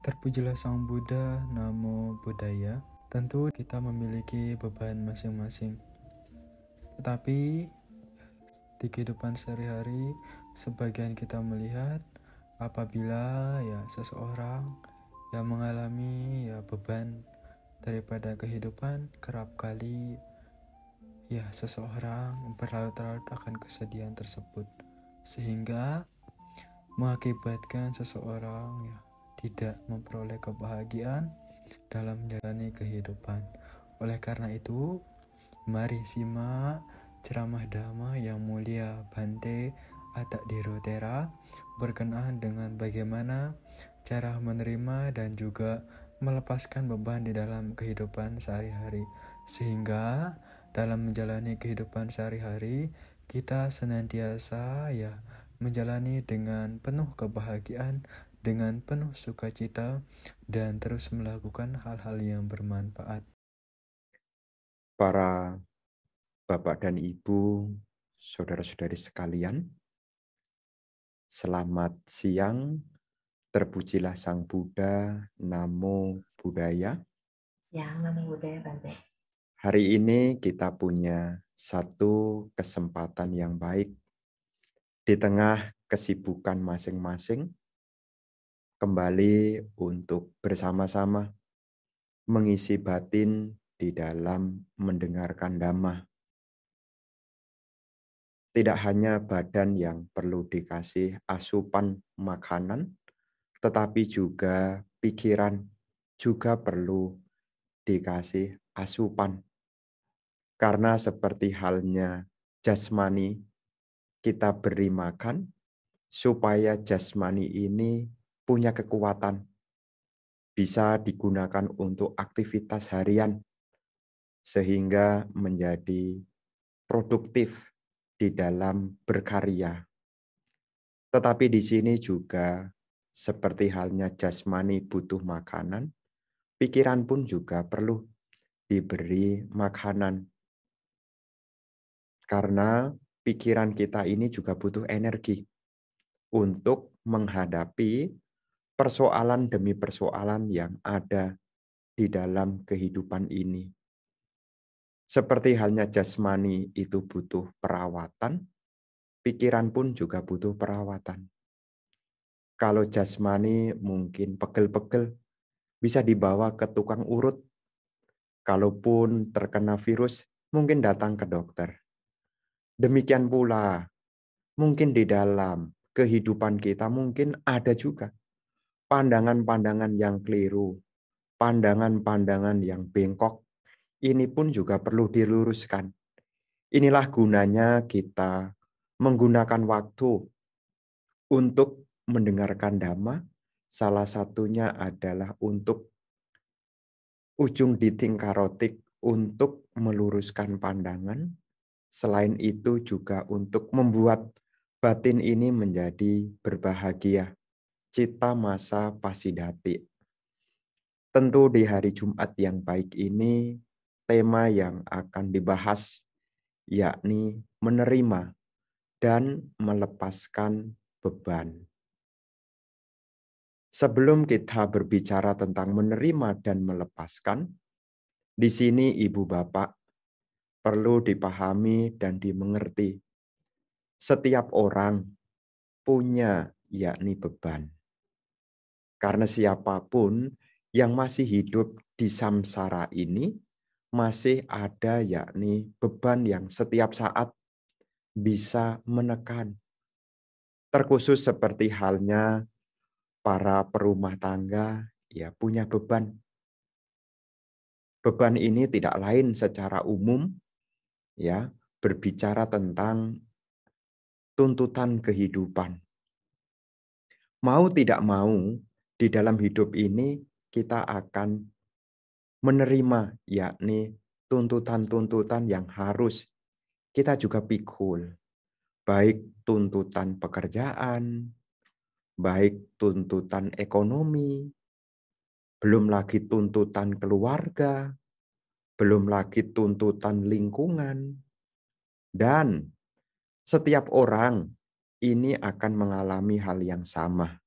Terpujilah Sang Buddha, Namo Buddhaya. Tentu kita memiliki beban masing-masing. Tetapi di kehidupan sehari-hari, sebagian kita melihat apabila seseorang yang mengalami beban daripada kehidupan, kerap kali seseorang berlarut-larut akan kesedihan tersebut, sehingga mengakibatkan seseorang tidak memperoleh kebahagiaan dalam menjalani kehidupan. Oleh karena itu, mari simak ceramah Dhamma yang mulia Bante Attadhirotera berkenaan dengan bagaimana cara menerima dan juga melepaskan beban di dalam kehidupan sehari-hari, sehingga dalam menjalani kehidupan sehari-hari kita senantiasa menjalani dengan penuh kebahagiaan, dengan penuh sukacita, dan terus melakukan hal-hal yang bermanfaat. Para Bapak dan Ibu, saudara-saudari sekalian, selamat siang. Terpujilah Sang Buddha, Namo Buddhaya. Siang, Namo Buddhaya, Bante. Hari ini kita punya satu kesempatan yang baik di tengah kesibukan masing-masing, kembali untuk bersama-sama mengisi batin di dalam mendengarkan Dhamma. Tidak hanya badan yang perlu dikasih asupan makanan, tetapi juga pikiran juga perlu dikasih asupan. Karena seperti halnya jasmani, kita beri makan supaya jasmani ini punya kekuatan, bisa digunakan untuk aktivitas harian, sehingga menjadi produktif di dalam berkarya. Tetapi di sini juga seperti halnya jasmani butuh makanan, pikiran pun juga perlu diberi makanan. Karena pikiran kita ini juga butuh energi untuk menghadapi persoalan demi persoalan yang ada di dalam kehidupan ini. Seperti halnya jasmani itu butuh perawatan, pikiran pun juga butuh perawatan. Kalau jasmani mungkin pegel-pegel, bisa dibawa ke tukang urut. Kalaupun terkena virus, mungkin datang ke dokter. Demikian pula, mungkin di dalam kehidupan kita mungkin ada juga pandangan-pandangan yang keliru, pandangan-pandangan yang bengkok. Ini pun juga perlu diluruskan. Inilah gunanya kita menggunakan waktu untuk mendengarkan Dhamma. Salah satunya adalah untuk ujung diting karotik, untuk meluruskan pandangan. Selain itu juga untuk membuat batin ini menjadi berbahagia. Cita masa pasidati. Tentu di hari Jumat yang baik ini, tema yang akan dibahas yakni menerima dan melepaskan beban. Sebelum kita berbicara tentang menerima dan melepaskan, di sini Ibu Bapak perlu dipahami dan dimengerti. Setiap orang punya yakni beban. Karena siapapun yang masih hidup di samsara ini, masih ada yakni beban yang setiap saat bisa menekan. Terkhusus seperti halnya para perumah tangga punya beban. Beban ini tidak lain secara umum berbicara tentang tuntutan kehidupan. Mau tidak mau di dalam hidup ini kita akan menerima yakni tuntutan-tuntutan yang harus kita juga pikul. Baik tuntutan pekerjaan, baik tuntutan ekonomi, belum lagi tuntutan keluarga, belum lagi tuntutan lingkungan. Dan setiap orang ini akan mengalami hal yang sama.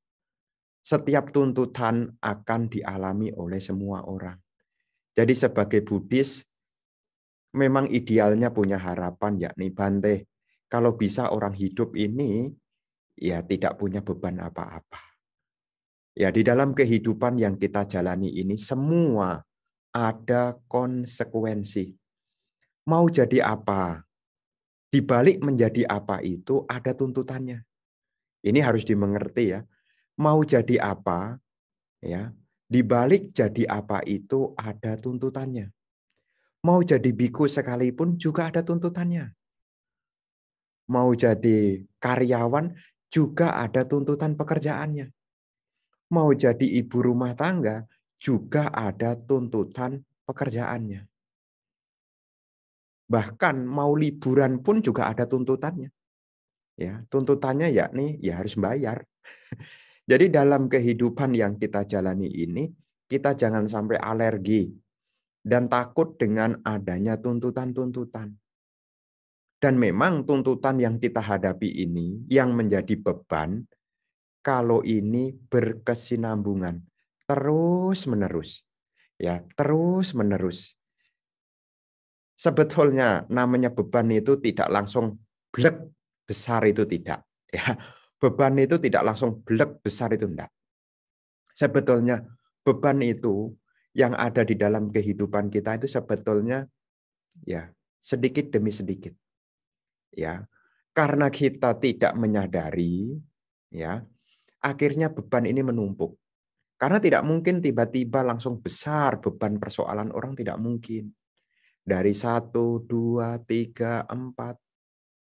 Setiap tuntutan akan dialami oleh semua orang. Jadi sebagai Buddhis, memang idealnya punya harapan, yakni Bante, kalau bisa orang hidup ini ya tidak punya beban apa-apa. Ya, di dalam kehidupan yang kita jalani ini semua ada konsekuensi. Mau jadi apa? Di balik menjadi apa itu ada tuntutannya. Ini harus dimengerti ya. Mau jadi apa? Ya, di balik jadi apa itu ada tuntutannya. Mau jadi biku sekalipun juga ada tuntutannya. Mau jadi karyawan juga ada tuntutan pekerjaannya. Mau jadi ibu rumah tangga juga ada tuntutan pekerjaannya. Bahkan mau liburan pun juga ada tuntutannya. Ya, tuntutannya yakni ya harus bayar. Jadi dalam kehidupan yang kita jalani ini, kita jangan sampai alergi dan takut dengan adanya tuntutan-tuntutan. Dan memang tuntutan yang kita hadapi ini yang menjadi beban, kalau ini berkesinambungan, terus-menerus. Ya, terus-menerus. Sebetulnya namanya beban itu tidak langsung blek besar itu tidak. Ya, beban itu tidak langsung blek besar itu enggak. Sebetulnya beban itu yang ada di dalam kehidupan kita itu sebetulnya ya sedikit demi sedikit. Ya, karena kita tidak menyadari, ya, akhirnya beban ini menumpuk. Karena tidak mungkin tiba-tiba langsung besar beban persoalan orang, tidak mungkin. Dari 1, 2, 3, 4,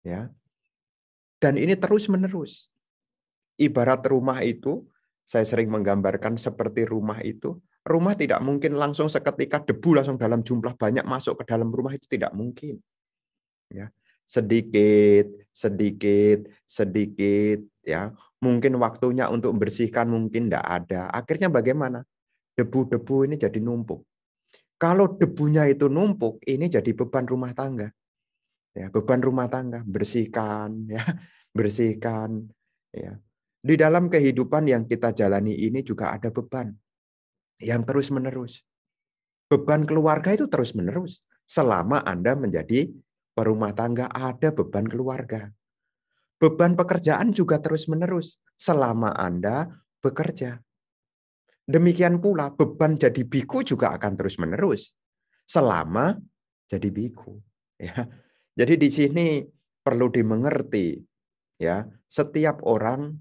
ya. Dan ini terus-menerus. Ibarat rumah itu, saya sering menggambarkan seperti rumah itu, rumah tidak mungkin langsung seketika debu langsung dalam jumlah banyak masuk ke dalam rumah, itu tidak mungkin. Ya. Sedikit, sedikit, sedikit, ya. Mungkin waktunya untuk membersihkan mungkin tidak ada. Akhirnya bagaimana? Debu-debu ini jadi numpuk. Kalau debunya itu numpuk, ini jadi beban rumah tangga. Ya, beban rumah tangga, bersihkan, ya, bersihkan, ya. Di dalam kehidupan yang kita jalani ini juga ada beban yang terus-menerus. Beban keluarga itu terus-menerus. Selama Anda menjadi perumah tangga, ada beban keluarga. Beban pekerjaan juga terus-menerus selama Anda bekerja. Demikian pula beban jadi biku juga akan terus-menerus selama jadi biku. Ya. Jadi di sini perlu dimengerti, ya, setiap orang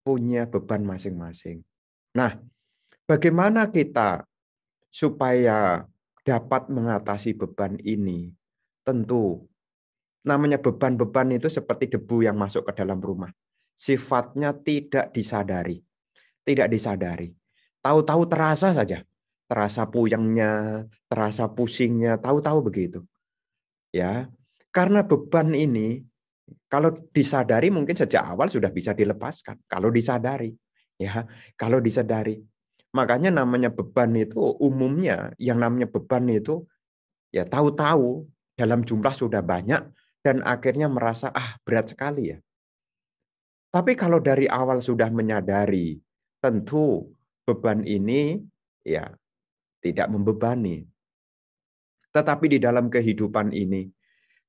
punya beban masing-masing. Nah, bagaimana kita supaya dapat mengatasi beban ini? Tentu namanya beban-beban itu seperti debu yang masuk ke dalam rumah. Sifatnya tidak disadari. Tidak disadari. Tahu-tahu terasa saja. Terasa puyengnya, terasa pusingnya, tahu-tahu begitu. Ya. Karena beban ini kalau disadari mungkin sejak awal sudah bisa dilepaskan. Kalau disadari. Ya, kalau disadari. Makanya namanya beban itu umumnya yang namanya beban itu ya tahu-tahu dalam jumlah sudah banyak dan akhirnya merasa berat sekali ya. Tapi kalau dari awal sudah menyadari, tentu beban ini ya tidak membebani. Tetapi di dalam kehidupan ini,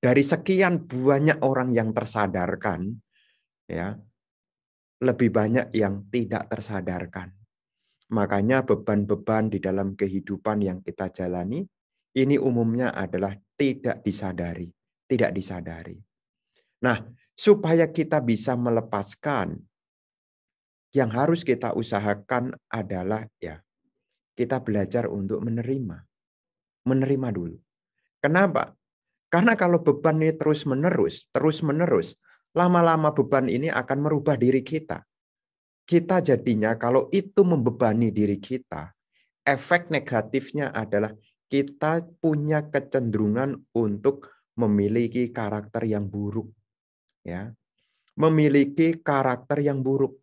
dari sekian banyak orang yang tersadarkan, ya lebih banyak yang tidak tersadarkan. Makanya beban-beban di dalam kehidupan yang kita jalani, ini umumnya adalah tidak disadari. Tidak disadari. Nah, supaya kita bisa melepaskan, yang harus kita usahakan adalah ya kita belajar untuk menerima. Menerima dulu. Kenapa? Karena kalau beban ini terus-menerus, lama-lama beban ini akan merubah diri kita. Kita jadinya kalau itu membebani diri kita, efek negatifnya adalah kita punya kecenderungan untuk memiliki karakter yang buruk. Ya. Memiliki karakter yang buruk.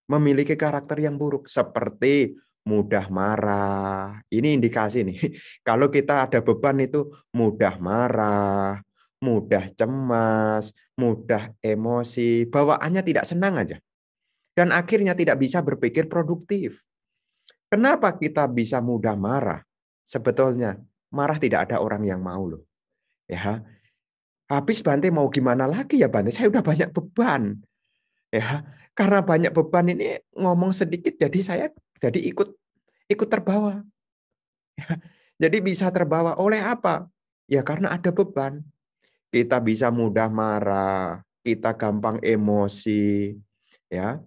Memiliki karakter yang buruk seperti mudah marah. Ini indikasi nih. Kalau kita ada beban itu mudah marah, mudah cemas, mudah emosi, bawaannya tidak senang aja. dan akhirnya tidak bisa berpikir produktif. Kenapa kita bisa mudah marah? Sebetulnya marah tidak ada orang yang mau loh. Ya, habis Bante mau gimana lagi ya Bante? Saya udah banyak beban. Ya, karena banyak beban ini ngomong sedikit jadi saya jadi ikut terbawa. Jadi bisa terbawa oleh apa? Ya karena ada beban. Kita bisa mudah marah, kita gampang emosi, ya,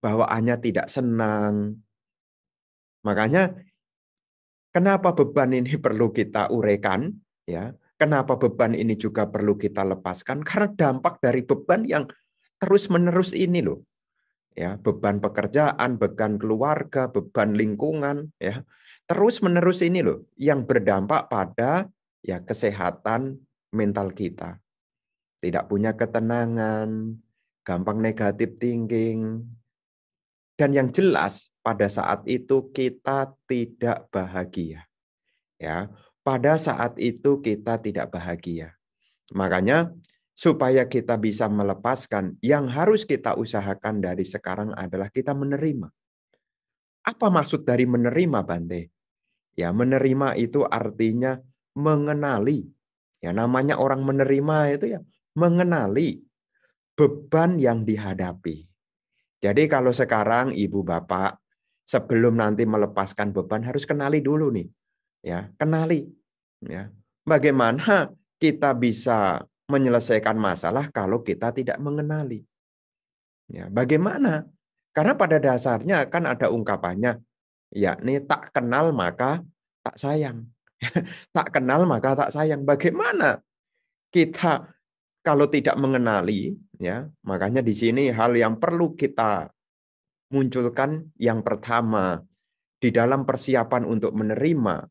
bawaannya tidak senang. Makanya kenapa beban ini perlu kita uraikan, ya? Kenapa beban ini juga perlu kita lepaskan? Karena dampak dari beban yang terus-menerus ini loh. Ya, beban pekerjaan, beban keluarga, beban lingkungan, ya. Terus-menerus ini loh yang berdampak pada ya kesehatan mental kita. Tidak punya ketenangan, gampang negatif thinking. Dan yang jelas pada saat itu kita tidak bahagia. Ya, pada saat itu kita tidak bahagia. Makanya supaya kita bisa melepaskan, yang harus kita usahakan dari sekarang adalah kita menerima. Apa maksud dari menerima, Bante? Ya, menerima itu artinya mengenali. Ya, namanya orang menerima itu ya mengenali beban yang dihadapi. Jadi kalau sekarang Ibu Bapak sebelum nanti melepaskan beban harus kenali dulu nih. Ya, kenali. Ya. Bagaimana kita bisa menyelesaikan masalah kalau kita tidak mengenali? Ya, bagaimana? Karena pada dasarnya kan ada ungkapannya, yakni tak kenal maka tak sayang. Tak kenal maka tak sayang. Bagaimana kita kalau tidak mengenali, ya, makanya di sini hal yang perlu kita munculkan yang pertama, di dalam persiapan untuk menerima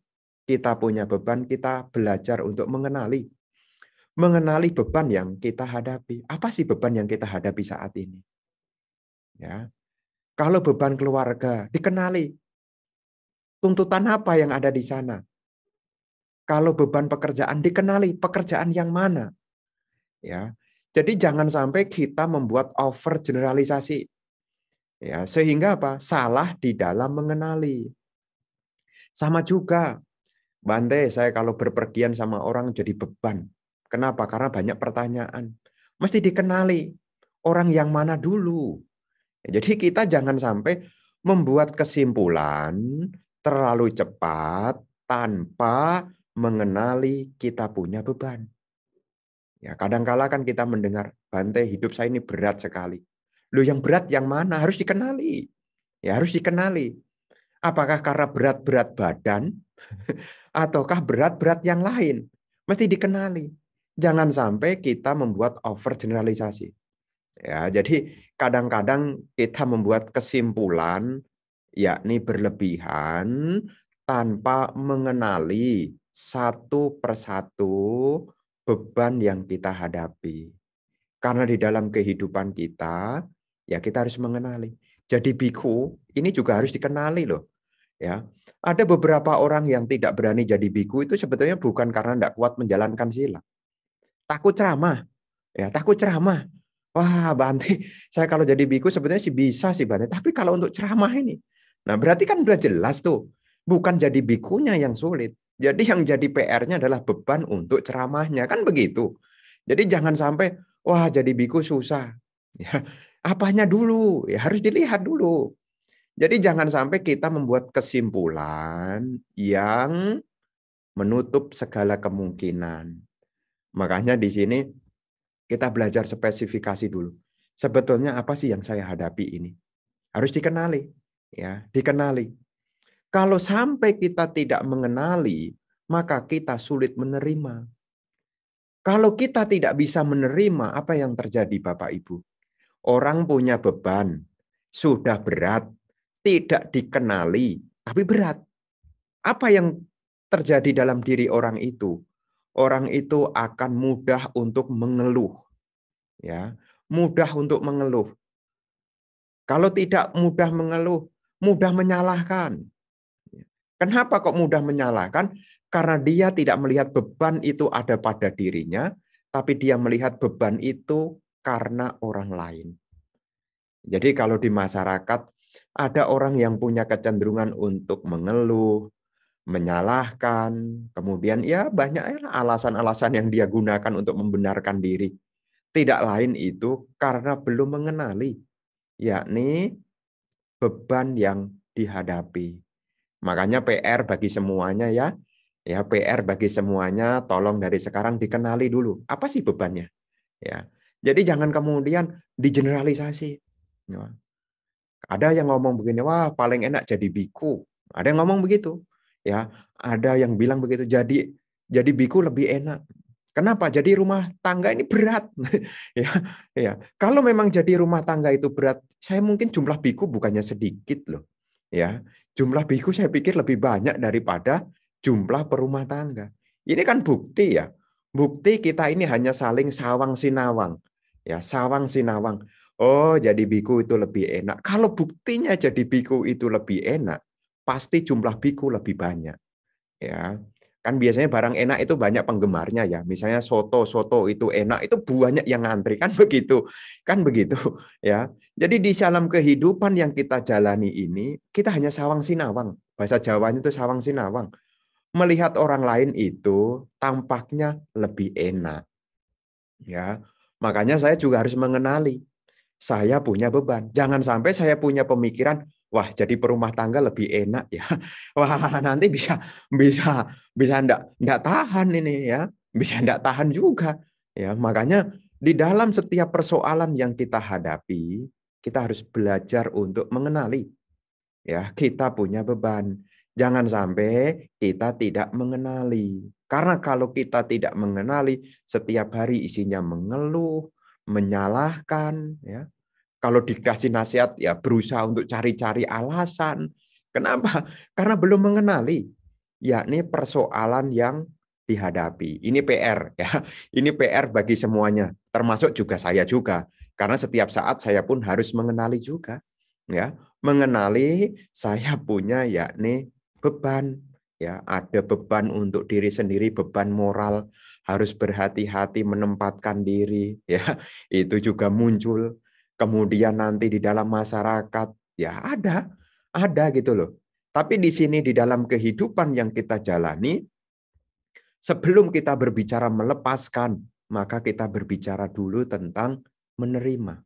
kita punya beban, kita belajar untuk mengenali. Mengenali beban yang kita hadapi. Apa sih beban yang kita hadapi saat ini? Ya. Kalau beban keluarga, dikenali. Tuntutan apa yang ada di sana? Kalau beban pekerjaan, dikenali pekerjaan yang mana? Ya. Jadi jangan sampai kita membuat over generalisasi. Ya, sehingga apa? Salah di dalam mengenali. Sama juga, Bante, saya kalau berpergian sama orang jadi beban. Kenapa? Karena banyak pertanyaan. Mesti dikenali orang yang mana dulu. Jadi kita jangan sampai membuat kesimpulan terlalu cepat tanpa mengenali kita punya beban. Ya, kadang-kala kan kita mendengar, Bante, hidup saya ini berat sekali. Loh, yang berat yang mana? Harus dikenali. Ya, harus dikenali. Apakah karena berat-berat badan ataukah berat-berat yang lain? Mesti dikenali. Jangan sampai kita membuat over generalisasi. Ya, jadi kadang-kadang kita membuat kesimpulan yakni berlebihan tanpa mengenali satu persatu beban yang kita hadapi. Karena di dalam kehidupan kita, ya kita harus mengenali. Jadi biku ini juga harus dikenali loh. Ya, ada beberapa orang yang tidak berani jadi biku itu sebetulnya bukan karena tidak kuat menjalankan sila. Takut ceramah. Ya, takut ceramah. Wah, Bante, saya kalau jadi biku sebetulnya sih bisa sih, Bante. Tapi kalau untuk ceramah ini, nah berarti kan udah jelas tuh. Bukan jadi bikunya yang sulit. Jadi yang jadi PR-nya adalah beban untuk ceramahnya. Kan begitu. Jadi jangan sampai, wah jadi biku susah. Ya, apanya dulu? Ya harus dilihat dulu. Jadi jangan sampai kita membuat kesimpulan yang menutup segala kemungkinan. Makanya di sini kita belajar spesifikasi dulu. Sebetulnya apa sih yang saya hadapi ini? Harus dikenali, ya, dikenali. Kalau sampai kita tidak mengenali, maka kita sulit menerima. Kalau kita tidak bisa menerima, apa yang terjadi Bapak Ibu? Orang punya beban, sudah berat, tidak dikenali, tapi berat. Apa yang terjadi dalam diri orang itu? Orang itu akan mudah untuk mengeluh. Ya, mudah untuk mengeluh. Kalau tidak mudah mengeluh, mudah menyalahkan. Kenapa kok mudah menyalahkan? Karena dia tidak melihat beban itu ada pada dirinya, tapi dia melihat beban itu karena orang lain. Jadi kalau di masyarakat ada orang yang punya kecenderungan untuk mengeluh, menyalahkan, kemudian ya banyak alasan-alasan yang dia gunakan untuk membenarkan diri. Tidak lain itu karena belum mengenali, yakni beban yang dihadapi. Makanya PR bagi semuanya ya. Ya, PR bagi semuanya, tolong dari sekarang dikenali dulu. Apa sih bebannya? Ya. Jadi jangan kemudian digeneralisasi. Ya. Ada yang ngomong begini, wah paling enak jadi biku. Ada yang ngomong begitu. Ya, ada yang bilang begitu, jadi biku lebih enak. Kenapa? Jadi rumah tangga ini berat. Ya, ya. Kalau memang jadi rumah tangga itu berat, saya mungkin jumlah biku bukannya sedikit loh. Ya, jumlah biku saya pikir lebih banyak daripada jumlah perumah tangga. Ini kan bukti ya. Bukti kita ini hanya saling sawang sinawang. Ya, sawang sinawang. Oh, jadi biku itu lebih enak. Kalau buktinya jadi biku itu lebih enak, pasti jumlah biku lebih banyak. Ya. Kan biasanya barang enak itu banyak penggemarnya ya. Misalnya soto itu enak, itu banyak yang ngantri kan begitu. Kan begitu ya. Jadi di dalam kehidupan yang kita jalani ini, kita hanya sawang sinawang. Bahasa Jawanya itu sawang sinawang. Melihat orang lain itu tampaknya lebih enak. Ya. Makanya saya juga harus mengenali saya punya beban. Jangan sampai saya punya pemikiran, wah jadi perumah tangga lebih enak ya. Wah nanti bisa bisa bisa enggak tahan ini ya, bisa enggak tahan juga ya. Makanya di dalam setiap persoalan yang kita hadapi, kita harus belajar untuk mengenali ya kita punya beban. Jangan sampai kita tidak mengenali. Karena kalau kita tidak mengenali, setiap hari isinya mengeluh, menyalahkan ya. Kalau dikasih nasihat ya berusaha untuk cari-cari alasan. Kenapa? Karena belum mengenali yakni persoalan yang dihadapi. Ini PR ya. Ini PR bagi semuanya, termasuk juga saya juga. Karena setiap saat saya pun harus mengenali juga ya. Mengenali saya punya yakni beban ya, ada beban untuk diri sendiri, beban moral, harus berhati-hati menempatkan diri ya. Itu juga muncul. Kemudian nanti di dalam masyarakat ya ada gitu loh. Tapi di sini di dalam kehidupan yang kita jalani, sebelum kita berbicara melepaskan, maka kita berbicara dulu tentang menerima.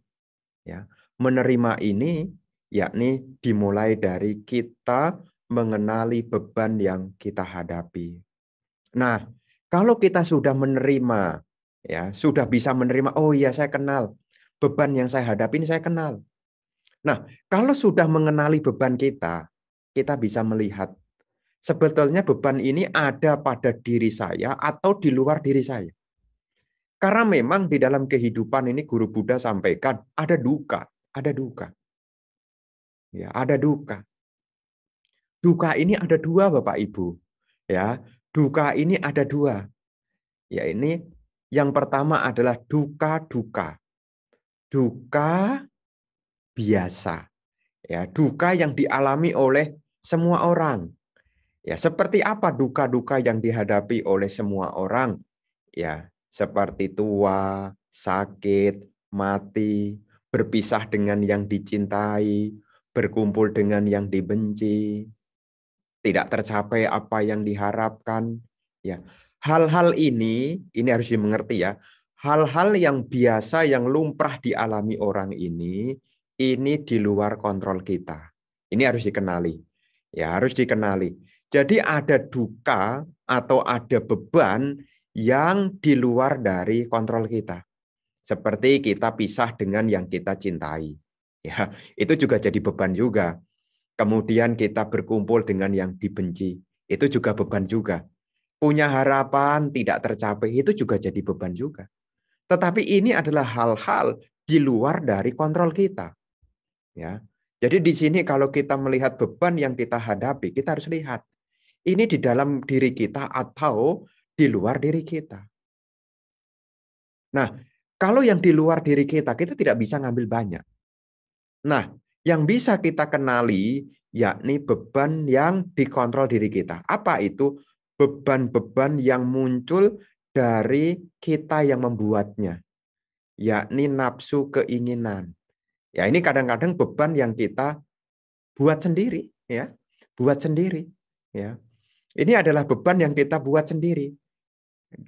Ya, menerima ini yakni dimulai dari kita mengenali beban yang kita hadapi. Nah, kalau kita sudah menerima, ya sudah bisa menerima, oh iya saya kenal beban yang saya hadapi ini saya kenal. Nah, kalau sudah mengenali beban kita bisa melihat sebetulnya beban ini ada pada diri saya atau di luar diri saya. Karena memang di dalam kehidupan ini Guru Buddha sampaikan ada duka, ada duka. Ya, ada duka. Duka ini ada dua Bapak Ibu. Ya, duka ini ada dua. Ya, ini yang pertama adalah duka-duka. Duka biasa. Ya, duka yang dialami oleh semua orang. Ya, seperti apa duka-duka yang dihadapi oleh semua orang? Ya, seperti tua, sakit, mati, berpisah dengan yang dicintai, berkumpul dengan yang dibenci, tidak tercapai apa yang diharapkan. Ya, hal-hal ini harus dimengerti ya. Hal-hal yang biasa yang lumrah dialami orang ini di luar kontrol kita. Ini harus dikenali. Ya, harus dikenali. Jadi ada duka atau ada beban yang di luar dari kontrol kita. Seperti kita pisah dengan yang kita cintai. Ya, itu juga jadi beban juga. Kemudian kita berkumpul dengan yang dibenci. Itu juga beban juga. Punya harapan tidak tercapai, itu juga jadi beban juga. Tetapi ini adalah hal-hal di luar dari kontrol kita. Ya. Jadi di sini kalau kita melihat beban yang kita hadapi, kita harus lihat. Ini di dalam diri kita atau di luar diri kita. Nah, kalau yang di luar diri kita tidak bisa ngambil banyak. Nah, yang bisa kita kenali yakni beban yang dikontrol diri kita. Apa itu? Beban-beban yang muncul dari kita yang membuatnya, yakni nafsu keinginan. Ya, ini kadang-kadang beban yang kita buat sendiri, ya. Buat sendiri, ya. Ini adalah beban yang kita buat sendiri.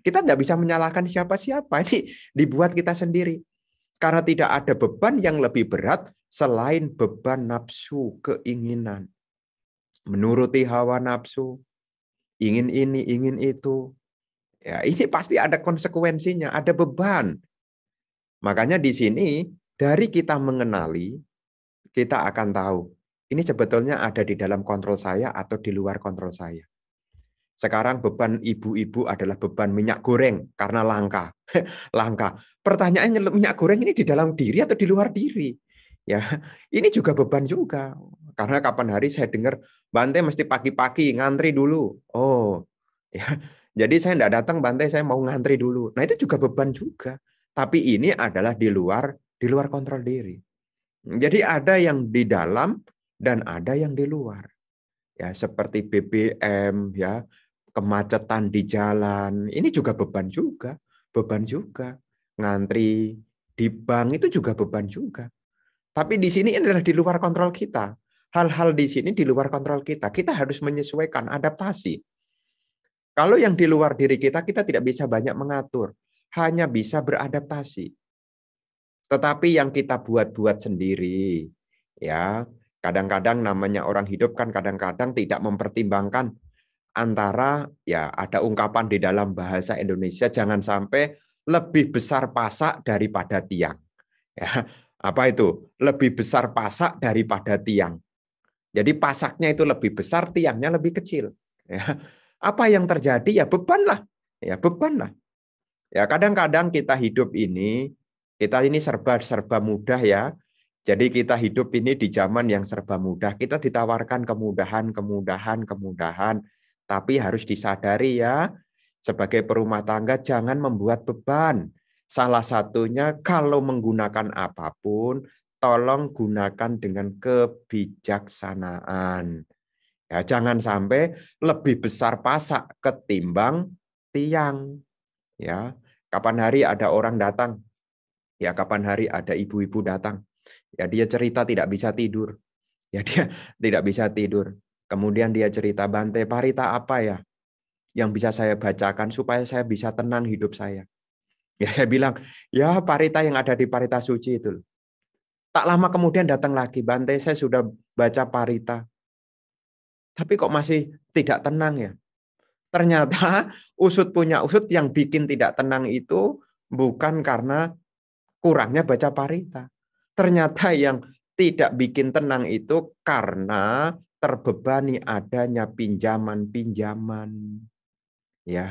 Kita tidak bisa menyalahkan siapa-siapa. Ini dibuat kita sendiri. Karena tidak ada beban yang lebih berat selain beban nafsu, keinginan. Menuruti hawa nafsu, ingin ini, ingin itu. Ya, ini pasti ada konsekuensinya, ada beban. Makanya di sini, dari kita mengenali, kita akan tahu, ini sebetulnya ada di dalam kontrol saya atau di luar kontrol saya. Sekarang beban ibu-ibu adalah beban minyak goreng karena langka. Langka. Pertanyaannya, minyak goreng ini di dalam diri atau di luar diri? Ya, ini juga beban juga. Karena kapan hari saya dengar Bante mesti pagi-pagi ngantri dulu. Oh, ya. Jadi saya tidak datang Bante, saya mau ngantri dulu. Nah, itu juga beban juga. Tapi ini adalah di luar kontrol diri. Jadi ada yang di dalam dan ada yang di luar. Ya, seperti BBM, ya, kemacetan di jalan, ini juga beban juga, beban juga. Ngantri di bank itu juga beban juga. Tapi di sini adalah di luar kontrol kita. Hal-hal di sini di luar kontrol kita. Kita harus menyesuaikan, adaptasi. Kalau yang di luar diri kita tidak bisa banyak mengatur, hanya bisa beradaptasi. Tetapi yang kita buat-buat sendiri, ya, kadang-kadang namanya orang hidup kan kadang-kadang tidak mempertimbangkan antara, ya, ada ungkapan di dalam bahasa Indonesia, jangan sampai lebih besar pasak daripada tiang. Ya, apa itu? Lebih besar pasak daripada tiang. Jadi pasaknya itu lebih besar, tiangnya lebih kecil. Ya. Apa yang terjadi? Ya beban lah. Ya beban lah. Ya kadang-kadang kita hidup ini, kita ini serba mudah ya. Jadi kita hidup ini di zaman yang serba mudah. Kita ditawarkan kemudahan. Tapi harus disadari ya, sebagai perumah tangga jangan membuat beban. Salah satunya kalau menggunakan apapun, tolong gunakan dengan kebijaksanaan. Ya, jangan sampai lebih besar pasak ketimbang tiang. Ya, kapan hari ada orang datang, ya kapan hari ada ibu-ibu datang, ya dia cerita tidak bisa tidur, ya dia tidak bisa tidur. Kemudian dia cerita, Bante, parita apa ya yang bisa saya bacakan supaya saya bisa tenang hidup saya? Ya saya bilang, ya parita yang ada di parita suci itu. Tak lama kemudian datang lagi, Bante, saya sudah baca parita, tapi kok masih tidak tenang ya? Ternyata usut punya usut, yang bikin tidak tenang itu bukan karena kurangnya baca parita. Ternyata yang tidak bikin tenang itu karena terbebani adanya pinjaman-pinjaman. Ya,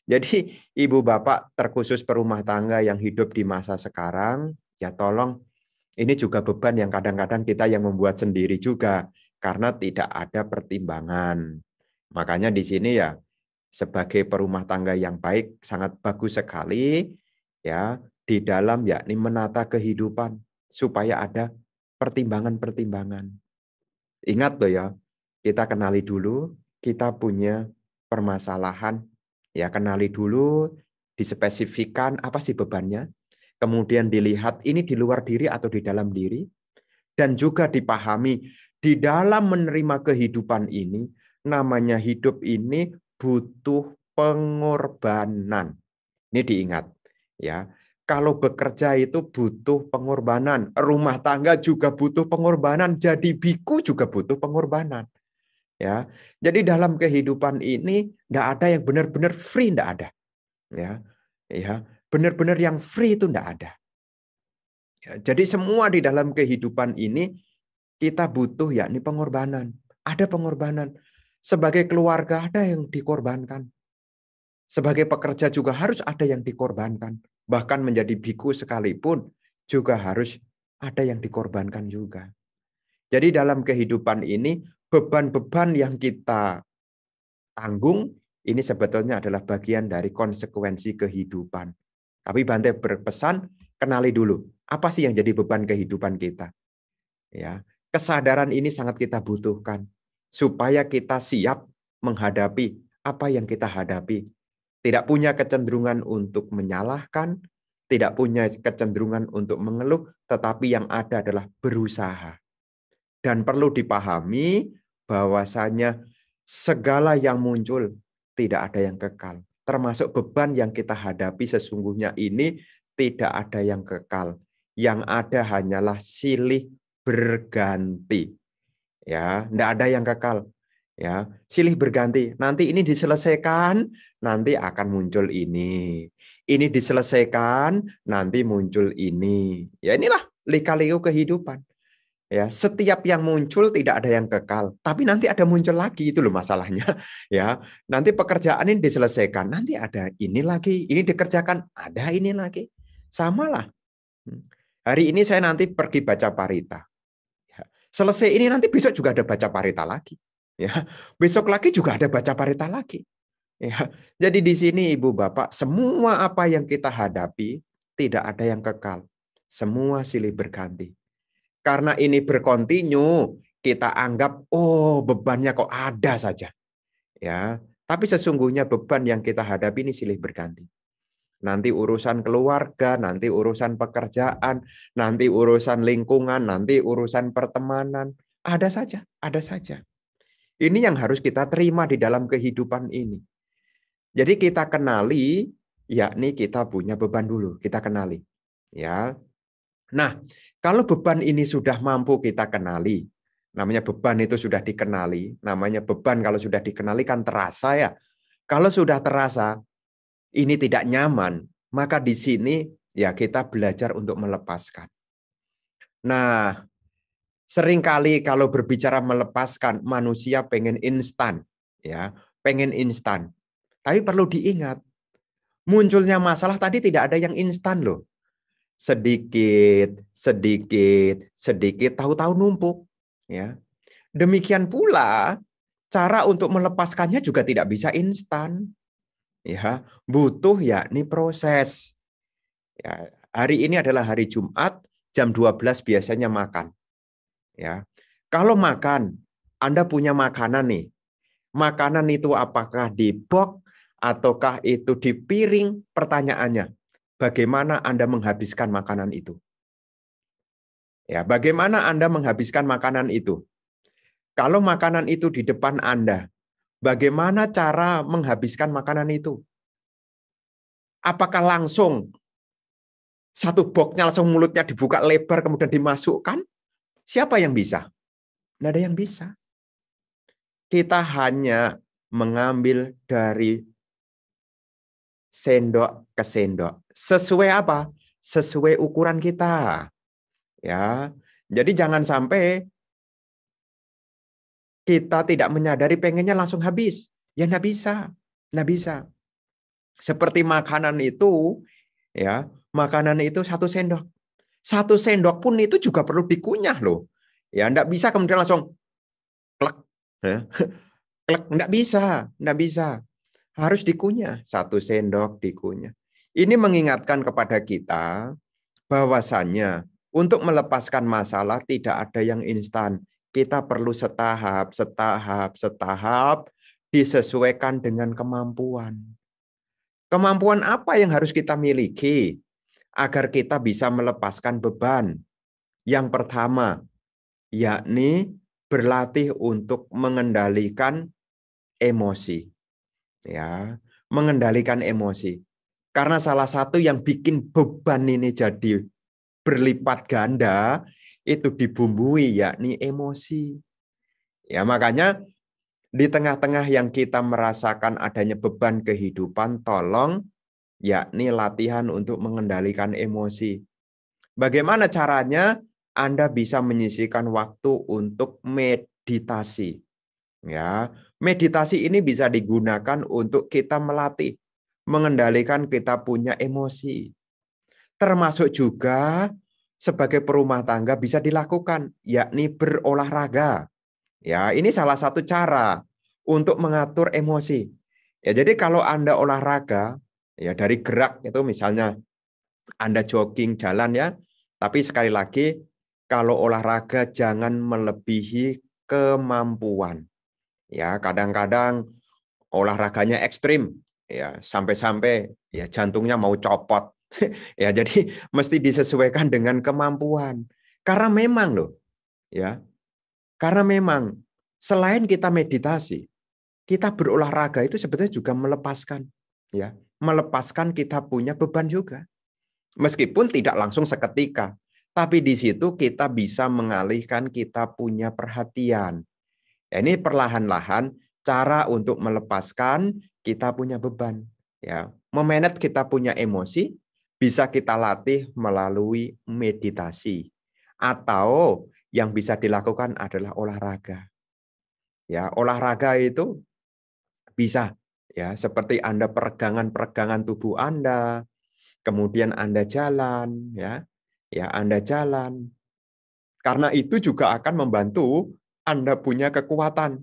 jadi ibu bapak terkhusus perumah tangga yang hidup di masa sekarang, ya tolong, ini juga beban yang kadang-kadang kita yang membuat sendiri juga karena tidak ada pertimbangan. Makanya di sini ya, sebagai perumah tangga yang baik sangat bagus sekali ya di dalam yakni menata kehidupan supaya ada pertimbangan-pertimbangan. Ingat loh ya, kita kenali dulu kita punya permasalahan. Ya, kenali dulu, dispesifikan apa sih bebannya. Kemudian dilihat ini di luar diri atau di dalam diri. Dan juga dipahami di dalam menerima kehidupan ini, namanya hidup ini butuh pengorbanan. Ini diingat ya. Kalau bekerja itu butuh pengorbanan, rumah tangga juga butuh pengorbanan, jadi biku juga butuh pengorbanan. Ya, jadi dalam kehidupan ini tidak ada yang benar-benar free, tidak ada. Ya, benar-benar yang free itu tidak ada. Ya, jadi semua di dalam kehidupan ini kita butuh yakni pengorbanan. Ada pengorbanan. Sebagai keluarga ada yang dikorbankan. Sebagai pekerja juga harus ada yang dikorbankan. Bahkan menjadi biku sekalipun juga harus ada yang dikorbankan juga. Jadi dalam kehidupan ini beban-beban yang kita tanggung ini sebetulnya adalah bagian dari konsekuensi kehidupan. Tapi Bante berpesan, kenali dulu apa sih yang jadi beban kehidupan kita. Ya, kesadaran ini sangat kita butuhkan supaya kita siap menghadapi apa yang kita hadapi. Tidak punya kecenderungan untuk menyalahkan, tidak punya kecenderungan untuk mengeluh, tetapi yang ada adalah berusaha. Dan perlu dipahami bahwasanya segala yang muncul tidak ada yang kekal. Termasuk beban yang kita hadapi sesungguhnya ini tidak ada yang kekal. Yang ada hanyalah silih berganti. Ya, tidak ada yang kekal. Ya, silih berganti. Nanti ini diselesaikan, nanti akan muncul ini. Ini diselesaikan, nanti muncul ini. Ya, inilah lika-liku kehidupan. Ya, setiap yang muncul tidak ada yang kekal, tapi nanti ada muncul lagi, itu loh masalahnya. Ya, nanti pekerjaan ini diselesaikan, nanti ada ini lagi, ini dikerjakan, ada ini lagi. Samalah. Hari ini saya nanti pergi baca parita. Ya, selesai ini nanti besok juga ada baca parita lagi. Ya, besok lagi juga ada baca parita lagi. Ya, jadi di sini Ibu Bapak, semua apa yang kita hadapi tidak ada yang kekal. Semua silih berganti. Karena ini berkontinu, kita anggap bebannya kok ada saja. Ya, tapi sesungguhnya beban yang kita hadapi ini silih berganti. Nanti urusan keluarga, nanti urusan pekerjaan, nanti urusan lingkungan, nanti urusan pertemanan, ada saja, ada saja. Ini yang harus kita terima di dalam kehidupan ini. Jadi kita kenali, yakni kita punya beban dulu, kita kenali. Ya. Nah, kalau beban ini sudah mampu kita kenali, namanya beban itu sudah dikenali, namanya beban kalau sudah dikenali kan terasa ya. Kalau sudah terasa, ini tidak nyaman, maka di sini ya kita belajar untuk melepaskan. Nah, seringkali kalau berbicara melepaskan, manusia pengen instan, ya, pengen instan. Tapi perlu diingat, munculnya masalah tadi tidak ada yang instan loh. Sedikit, tahu-tahu numpuk. Ya. Demikian pula cara untuk melepaskannya juga tidak bisa instan. Ya, butuh yakni proses. Ya, hari ini adalah hari Jumat, jam 12 biasanya makan. Ya. Kalau makan, Anda punya makanan nih. Makanan itu apakah di box ataukah itu di piring? Pertanyaannya, bagaimana Anda menghabiskan makanan itu? Ya, bagaimana Anda menghabiskan makanan itu? Kalau makanan itu di depan Anda, bagaimana cara menghabiskan makanan itu? Apakah langsung satu boxnya langsung mulutnya dibuka lebar kemudian dimasukkan? Siapa yang bisa? Tidak ada yang bisa. Kita hanya mengambil dari sendok ke sendok. Sesuai apa? Sesuai ukuran kita. Ya. Jadi jangan sampai kita tidak menyadari pengennya langsung habis. Ya enggak bisa. Enggak bisa. Seperti makanan itu, ya, makanan itu 1 sendok. 1 sendok pun itu juga perlu dikunyah loh. Ya, enggak bisa kemudian langsung klek. Ya. Klek, enggak bisa, enggak bisa. Harus dikunyah, 1 sendok dikunyah. Ini mengingatkan kepada kita bahwasannya untuk melepaskan masalah tidak ada yang instan. Kita perlu setahap, disesuaikan dengan kemampuan. Kemampuan apa yang harus kita miliki agar kita bisa melepaskan beban? Yang pertama, yakni berlatih untuk mengendalikan emosi. Ya, mengendalikan emosi. Karena salah satu yang bikin beban ini jadi berlipat ganda itu dibumbui yakni emosi. Ya, makanya di tengah-tengah yang kita merasakan adanya beban kehidupan, tolong yakni latihan untuk mengendalikan emosi. Bagaimana caranya? Anda bisa menyisihkan waktu untuk meditasi. Ya, meditasi ini bisa digunakan untuk kita melatih, mengendalikan kita punya emosi. Termasuk juga sebagai perumah tangga bisa dilakukan, yakni berolahraga. Ya, ini salah satu cara untuk mengatur emosi. Ya, jadi kalau Anda olahraga, ya dari gerak itu misalnya Anda jogging, jalan ya, tapi sekali lagi kalau olahraga jangan melebihi kemampuan. Ya, kadang-kadang olahraganya ekstrim, ya sampai-sampai ya jantungnya mau copot. Ya, jadi mesti disesuaikan dengan kemampuan. Karena memang loh, ya. Karena memang selain kita meditasi, kita berolahraga itu sebetulnya juga melepaskan, ya, melepaskan kita punya beban juga. Meskipun tidak langsung seketika, tapi di situ kita bisa mengalihkan kita punya perhatian. Ya, ini perlahan-lahan cara untuk melepaskan kita punya beban. Ya, memanage kita punya emosi bisa kita latih melalui meditasi. Atau yang bisa dilakukan adalah olahraga. Ya, olahraga itu bisa ya seperti Anda peregangan-peregangan tubuh Anda, kemudian Anda jalan ya. Ya, Anda jalan. Karena itu juga akan membantu Anda punya kekuatan.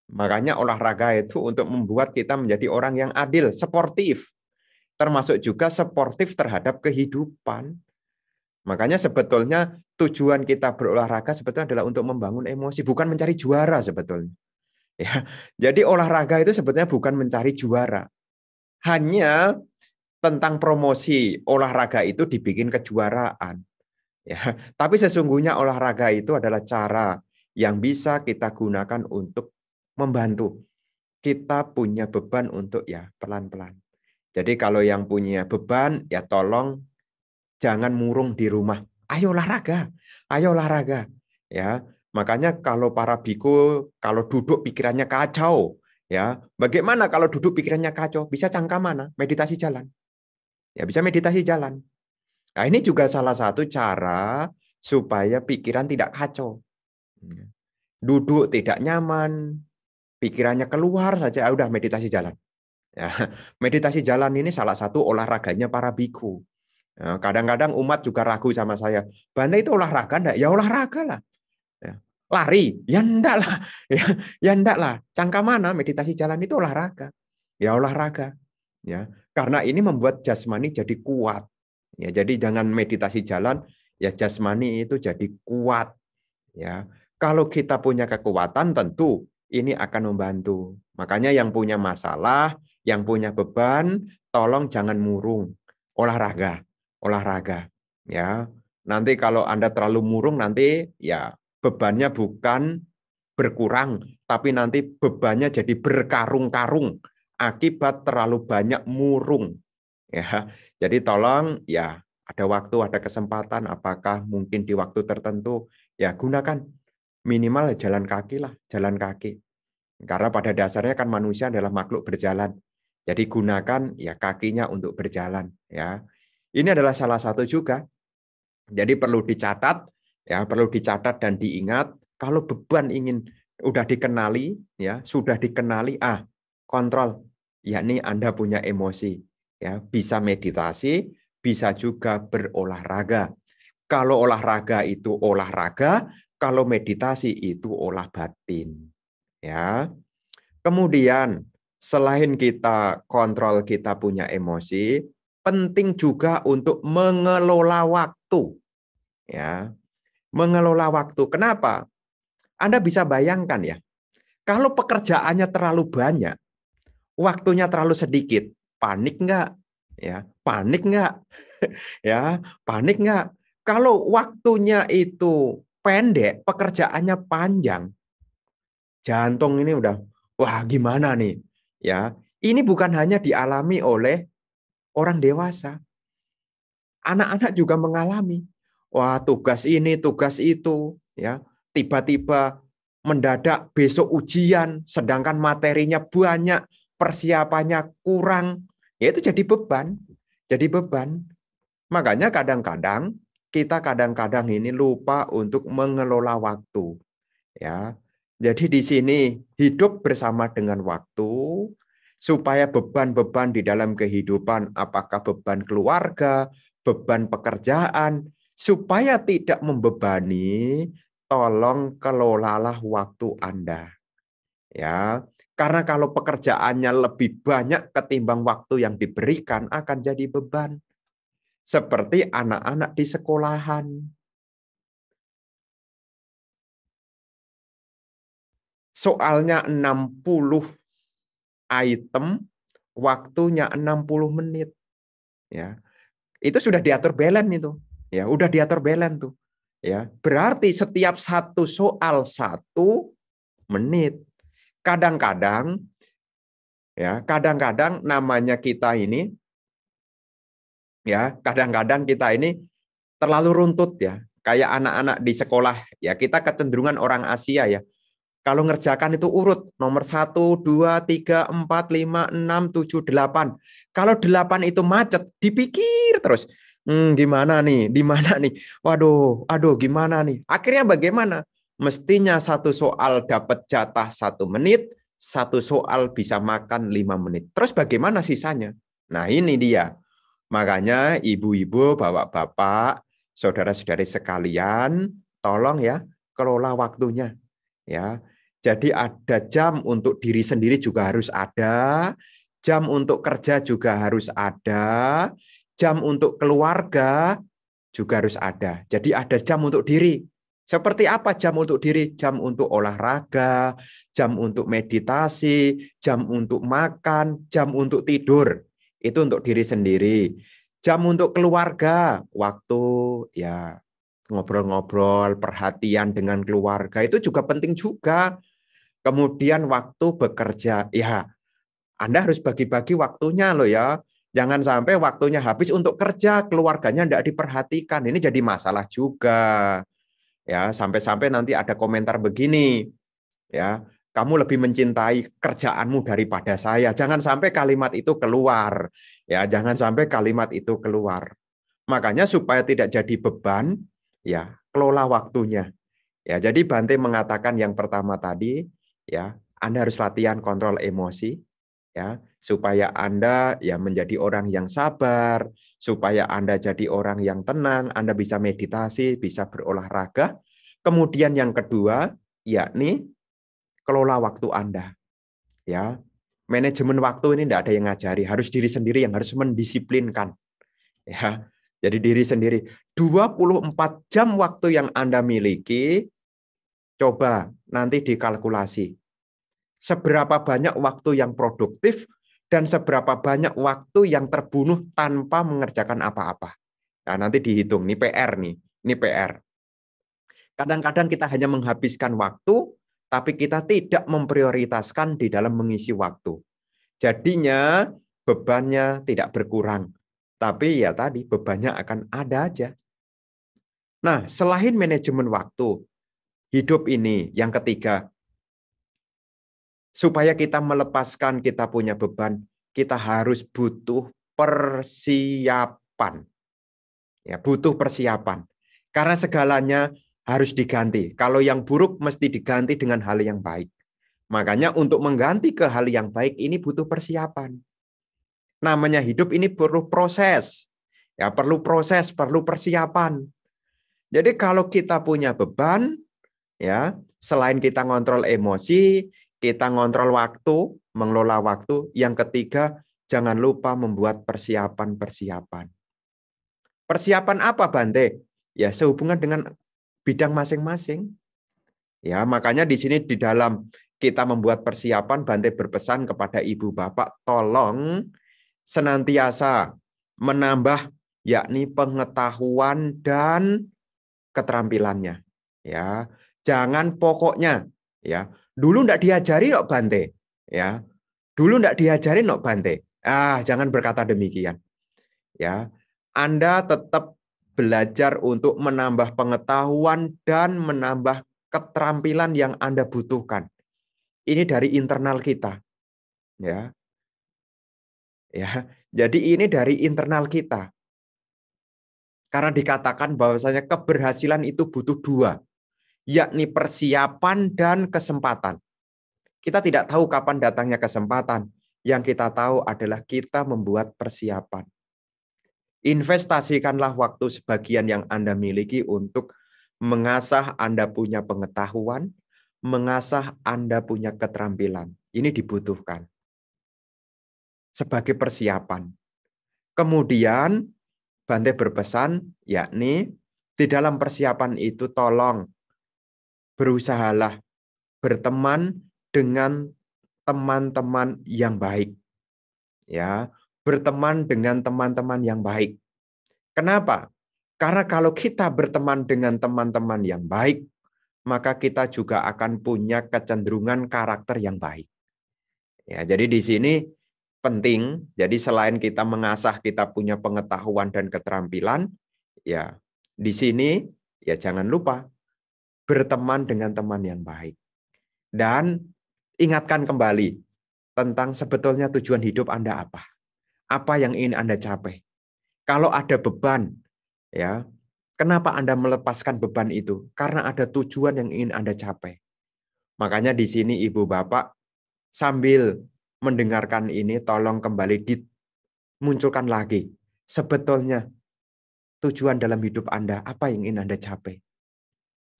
Makanya olahraga itu untuk membuat kita menjadi orang yang adil, sportif. Termasuk juga sportif terhadap kehidupan. Makanya sebetulnya tujuan kita berolahraga sebetulnya adalah untuk membangun emosi, bukan mencari juara sebetulnya. Ya, jadi olahraga itu sebetulnya bukan mencari juara. Hanya tentang promosi olahraga itu dibikin kejuaraan. Ya, tapi sesungguhnya olahraga itu adalah cara yang bisa kita gunakan untuk membantu kita punya beban untuk ya pelan-pelan. Jadi kalau yang punya beban ya tolong jangan murung di rumah. Ayo olahraga, ayo olahraga. Ya, makanya kalau para biku kalau duduk pikirannya kacau, ya, bagaimana kalau duduk pikirannya kacau? Bisa cangkam mana? Meditasi jalan. Ya, bisa meditasi jalan. Nah, ini juga salah satu cara supaya pikiran tidak kacau. Duduk tidak nyaman, pikirannya keluar saja, udah meditasi jalan. Ya, meditasi jalan ini salah satu olahraganya para biku. Kadang-kadang umat juga ragu sama saya. Bante itu olahraga enggak? Ya olahraga lah. Ya. Lari? Ya enggak lah. Ya enggak lah. Cangka mana meditasi jalan itu olahraga? Ya olahraga. Ya, karena ini membuat jasmani jadi kuat. Ya, jadi jangan meditasi jalan, ya jasmani itu jadi kuat. Ya, kalau kita punya kekuatan tentu ini akan membantu. Makanya yang punya masalah, yang punya beban, tolong jangan murung. Olahraga, olahraga. Ya, nanti kalau Anda terlalu murung nanti ya bebannya bukan berkurang, tapi nanti bebannya jadi berkarung-karung akibat terlalu banyak murung. Ya, jadi tolong ya ada waktu, ada kesempatan, apakah mungkin di waktu tertentu ya gunakan minimal jalan kaki lah, jalan kaki. Karena pada dasarnya kan manusia adalah makhluk berjalan. Jadi gunakan ya kakinya untuk berjalan ya. Ini adalah salah satu juga. Jadi perlu dicatat ya, perlu dicatat dan diingat kalau beban ingin udah dikenali ya, sudah dikenali kontrol yakni Anda punya emosi ya, bisa meditasi, bisa juga berolahraga. Kalau olahraga itu olahraga, kalau meditasi itu olah batin. Ya. Kemudian selain kita kontrol kita punya emosi, penting juga untuk mengelola waktu. Ya. Mengelola waktu. Kenapa? Anda bisa bayangkan ya, kalau pekerjaannya terlalu banyak, waktunya terlalu sedikit, panik nggak? Ya, panik nggak? Ya, panik nggak? Kalau waktunya itu pendek, pekerjaannya panjang, jantung ini udah, wah gimana nih? Ya, ini bukan hanya dialami oleh orang dewasa, anak-anak juga mengalami. Wah, tugas ini, tugas itu, ya, tiba-tiba mendadak besok ujian, sedangkan materinya banyak, persiapannya kurang, ya itu jadi beban, jadi beban. Makanya kadang-kadang kita kadang-kadang ini lupa untuk mengelola waktu, ya. Jadi di sini hidup bersama dengan waktu supaya beban-beban di dalam kehidupan, apakah beban keluarga, beban pekerjaan, supaya tidak membebani, tolong kelolalah waktu Anda. Ya, karena kalau pekerjaannya lebih banyak ketimbang waktu yang diberikan akan jadi beban. Seperti anak-anak di sekolahan. Soalnya 60 item, waktunya 60 menit. Ya. Itu sudah diatur balance itu. Ya, udah diatur balance tuh. Ya, berarti setiap satu soal 1 menit. Kadang-kadang ya, kadang-kadang namanya kita ini ya, kadang-kadang kita ini terlalu runtut ya. Kayak anak-anak di sekolah ya, kita kecenderungan orang Asia ya. Kalau ngerjakan itu urut nomor 1, 2, 3, 4, 5, 6, 7, 8. Kalau 8 itu macet, dipikir terus. Gimana nih? Di mana nih? Waduh, aduh gimana nih? Akhirnya bagaimana? Mestinya satu soal dapat jatah 1 menit, satu soal bisa makan 5 menit. Terus bagaimana sisanya? Nah ini dia. Makanya ibu-ibu, bapak-bapak, saudara-saudari sekalian, tolong ya kelola waktunya. Ya, jadi ada jam untuk diri sendiri juga harus ada, jam untuk kerja juga harus ada, jam untuk keluarga juga harus ada. Jadi ada jam untuk diri. Seperti apa jam untuk diri? Jam untuk olahraga, jam untuk meditasi, jam untuk makan, jam untuk tidur. Itu untuk diri sendiri. Jam untuk keluarga, waktu ya ngobrol-ngobrol, perhatian dengan keluarga itu juga penting juga. Kemudian waktu bekerja, ya Anda harus bagi-bagi waktunya loh ya. Jangan sampai waktunya habis untuk kerja, keluarganya tidak diperhatikan. Ini jadi masalah juga. Ya, sampai-sampai nanti ada komentar begini, ya, kamu lebih mencintai kerjaanmu daripada saya. Jangan sampai kalimat itu keluar. Ya, jangan sampai kalimat itu keluar. Makanya supaya tidak jadi beban, ya, kelola waktunya. Ya, jadi Bante mengatakan yang pertama tadi, ya, Anda harus latihan kontrol emosi, ya, supaya Anda ya menjadi orang yang sabar, supaya Anda jadi orang yang tenang, Anda bisa meditasi, bisa berolahraga. Kemudian yang kedua, yakni kelola waktu Anda. Ya, manajemen waktu ini tidak ada yang ngajari, harus diri sendiri yang harus mendisiplinkan. Ya, jadi diri sendiri. 24 jam waktu yang Anda miliki, coba nanti dikalkulasi. Seberapa banyak waktu yang produktif dan seberapa banyak waktu yang terbunuh tanpa mengerjakan apa-apa. Nah, nanti dihitung, ini PR nih, ini PR. Kadang-kadang kita hanya menghabiskan waktu, tapi kita tidak memprioritaskan di dalam mengisi waktu. Jadinya bebannya tidak berkurang. Tapi ya tadi, bebannya akan ada aja. Nah, selain manajemen waktu, hidup ini yang ketiga, supaya kita melepaskan kita punya beban, kita harus butuh persiapan. Ya, butuh persiapan. Karena segalanya harus diganti. Kalau yang buruk mesti diganti dengan hal yang baik. Makanya untuk mengganti ke hal yang baik ini butuh persiapan. Namanya hidup ini perlu proses. Ya, perlu proses, perlu persiapan. Jadi kalau kita punya beban, ya, selain kita ngontrol emosi, kita ngontrol waktu, mengelola waktu. Yang ketiga, jangan lupa membuat persiapan-persiapan. Persiapan apa, Bante? Ya, sehubungan dengan bidang masing-masing. Ya, makanya di sini di dalam kita membuat persiapan, Bante berpesan kepada ibu bapak, tolong senantiasa menambah yakni pengetahuan dan keterampilannya. Ya, jangan pokoknya ya. Dulu enggak diajari kok Bante. Ya. Dulu enggak diajari kok Bante. Jangan berkata demikian. Ya. Anda tetap belajar untuk menambah pengetahuan dan menambah keterampilan yang Anda butuhkan. Ini dari internal kita. Ya. Ya. Jadi ini dari internal kita. Karena dikatakan bahwasanya keberhasilan itu butuh 2, yakni persiapan dan kesempatan. Kita tidak tahu kapan datangnya kesempatan. Yang kita tahu adalah kita membuat persiapan. Investasikanlah waktu sebagian yang Anda miliki untuk mengasah Anda punya pengetahuan, mengasah Anda punya keterampilan. Ini dibutuhkan sebagai persiapan. Kemudian Bante berpesan, yakni di dalam persiapan itu tolong berusahalah berteman dengan teman-teman yang baik. Ya, berteman dengan teman-teman yang baik. Kenapa? Karena kalau kita berteman dengan teman-teman yang baik, maka kita juga akan punya kecenderungan karakter yang baik. Ya, jadi di sini penting. Jadi selain kita mengasah kita punya pengetahuan dan keterampilan, ya di sini ya jangan lupa berteman dengan teman yang baik. Dan ingatkan kembali tentang sebetulnya tujuan hidup Anda apa? Apa yang ingin Anda capai? Kalau ada beban, ya, kenapa Anda melepaskan beban itu? Karena ada tujuan yang ingin Anda capai. Makanya di sini Ibu Bapak sambil mendengarkan ini tolong kembali dimunculkan lagi. Sebetulnya tujuan dalam hidup Anda apa yang ingin Anda capai?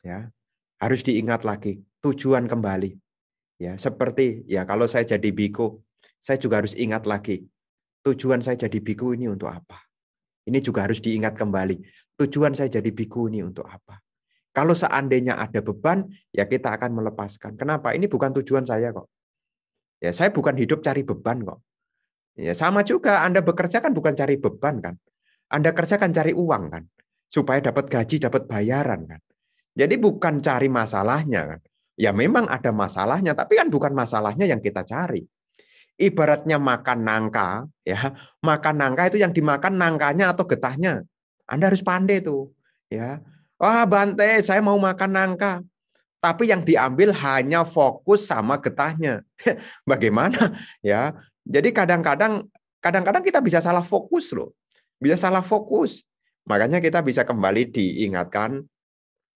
Ya, harus diingat lagi tujuan kembali. Ya, seperti ya kalau saya jadi biku, saya juga harus ingat lagi tujuan saya jadi biku ini untuk apa. Ini juga harus diingat kembali. Tujuan saya jadi biku ini untuk apa. Kalau seandainya ada beban, ya kita akan melepaskan. Kenapa? Ini bukan tujuan saya kok. Ya, saya bukan hidup cari beban kok. Ya, sama juga Anda bekerja kan bukan cari beban kan. Anda kerja kan cari uang kan. Supaya dapat gaji, dapat bayaran kan. Jadi bukan cari masalahnya kan. Ya memang ada masalahnya, tapi kan bukan masalahnya yang kita cari. Ibaratnya makan nangka, ya. Makan nangka itu yang dimakan nangkanya atau getahnya. Anda harus pandai tuh, ya. Wah, Bante, saya mau makan nangka. Tapi yang diambil hanya fokus sama getahnya. Bagaimana? Ya. Jadi kadang-kadang kita bisa salah fokus loh. Bisa salah fokus. Makanya kita bisa kembali diingatkan,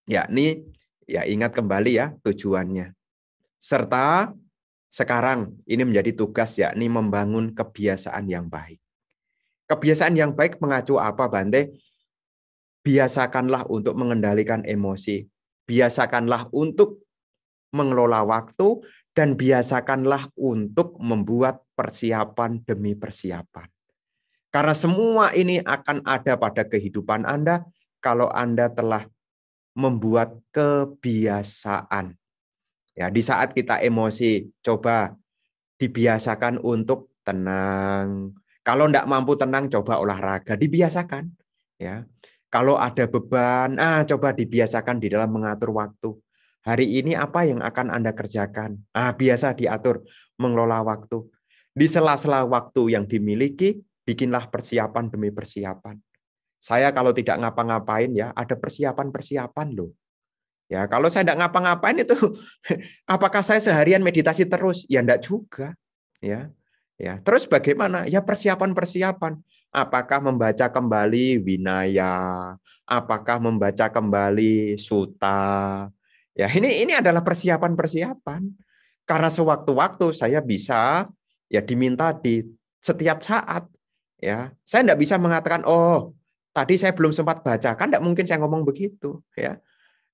yakni ya ingat kembali ya tujuannya. Serta sekarang ini menjadi tugas yakni membangun kebiasaan yang baik. Kebiasaan yang baik mengacu apa, Bante? Biasakanlah untuk mengendalikan emosi. Biasakanlah untuk mengelola waktu dan biasakanlah untuk membuat persiapan demi persiapan. Karena semua ini akan ada pada kehidupan Anda kalau Anda telah membuat kebiasaan. Ya, di saat kita emosi, coba dibiasakan untuk tenang. Kalau tidak mampu tenang, coba olahraga, dibiasakan. Ya, kalau ada beban, coba dibiasakan di dalam mengatur waktu. Hari ini apa yang akan Anda kerjakan? Biasa diatur, mengelola waktu. Di sela-sela waktu yang dimiliki, bikinlah persiapan demi persiapan. Saya kalau tidak ngapa-ngapain ya, ada persiapan-persiapan loh. Ya, kalau saya tidak ngapa-ngapain itu, apakah saya seharian meditasi terus? Ya enggak juga. Ya. Ya, terus bagaimana? Ya persiapan-persiapan. Apakah membaca kembali Winaya? Apakah membaca kembali Sutta? Ya, ini adalah persiapan-persiapan. Karena sewaktu-waktu saya bisa ya diminta di setiap saat. Ya, saya enggak bisa mengatakan, oh, tadi saya belum sempat baca. Kan enggak mungkin saya ngomong begitu. Ya.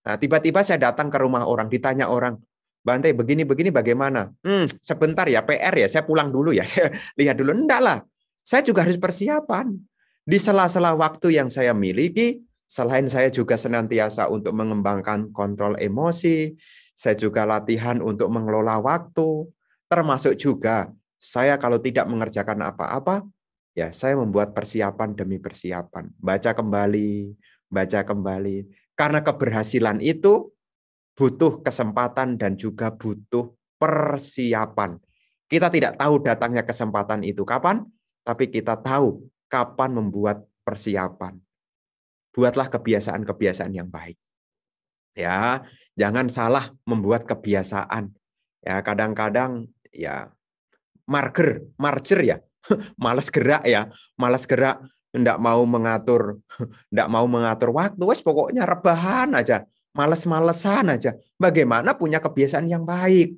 Nah, tiba-tiba saya datang ke rumah orang, ditanya orang, Bante, begini-begini bagaimana? Sebentar ya, PR ya, saya pulang dulu ya, saya lihat dulu. Enggak lah, saya juga harus persiapan. Di sela-sela waktu yang saya miliki, selain saya juga senantiasa untuk mengembangkan kontrol emosi, saya juga latihan untuk mengelola waktu, termasuk juga saya kalau tidak mengerjakan apa-apa, ya saya membuat persiapan demi persiapan. Baca kembali. Karena keberhasilan itu butuh kesempatan dan juga butuh persiapan. Kita tidak tahu datangnya kesempatan itu kapan, tapi kita tahu kapan membuat persiapan. Buatlah kebiasaan-kebiasaan yang baik. Ya, jangan salah membuat kebiasaan. Ya, kadang-kadang ya marger ya. Malas gerak ya, malas gerak, enggak mau mengatur waktu, wes pokoknya rebahan aja, males-malesan aja. Bagaimana punya kebiasaan yang baik?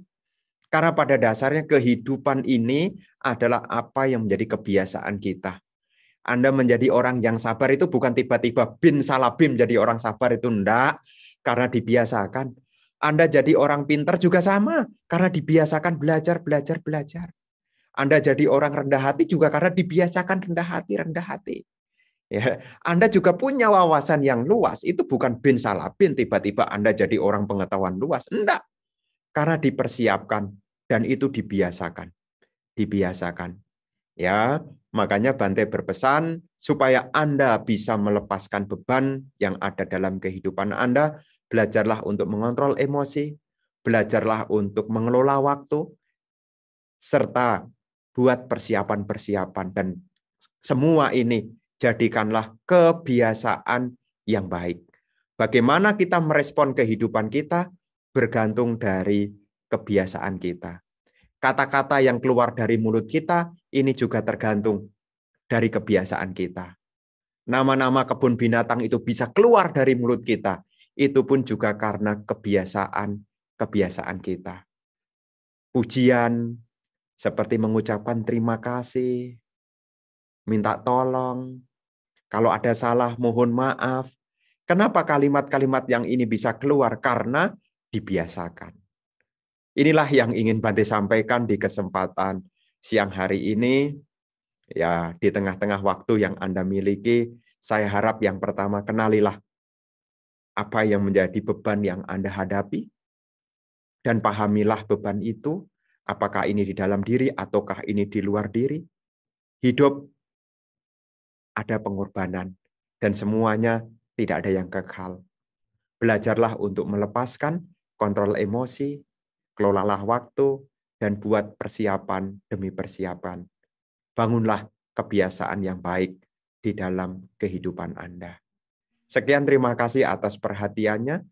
Karena pada dasarnya kehidupan ini adalah apa yang menjadi kebiasaan kita. Anda menjadi orang yang sabar itu bukan tiba-tiba bin salabim jadi orang sabar itu enggak, karena dibiasakan. Anda jadi orang pintar juga sama, karena dibiasakan belajar. Anda jadi orang rendah hati juga karena dibiasakan rendah hati. Ya, Anda juga punya wawasan yang luas. Itu bukan bin salabin tiba-tiba Anda jadi orang pengetahuan luas. Enggak. Karena dipersiapkan dan itu dibiasakan. Ya, makanya Bante berpesan supaya Anda bisa melepaskan beban yang ada dalam kehidupan Anda, belajarlah untuk mengontrol emosi, belajarlah untuk mengelola waktu, serta buat persiapan-persiapan, dan semua ini jadikanlah kebiasaan yang baik. Bagaimana kita merespon kehidupan kita bergantung dari kebiasaan kita. Kata-kata yang keluar dari mulut kita ini juga tergantung dari kebiasaan kita. Nama-nama kebun binatang itu bisa keluar dari mulut kita, itu pun juga karena kebiasaan kita. Pujian seperti mengucapkan terima kasih, minta tolong, kalau ada salah mohon maaf. Kenapa kalimat-kalimat yang ini bisa keluar? Karena dibiasakan. Inilah yang ingin Bante sampaikan di kesempatan siang hari ini. Ya, di tengah-tengah waktu yang Anda miliki, saya harap yang pertama kenalilah apa yang menjadi beban yang Anda hadapi, dan pahamilah beban itu, apakah ini di dalam diri ataukah ini di luar diri. Hidup ada pengorbanan, dan semuanya tidak ada yang kekal. Belajarlah untuk melepaskan kontrol emosi, kelolalah waktu, dan buat persiapan demi persiapan. Bangunlah kebiasaan yang baik di dalam kehidupan Anda. Sekian, terima kasih atas perhatiannya.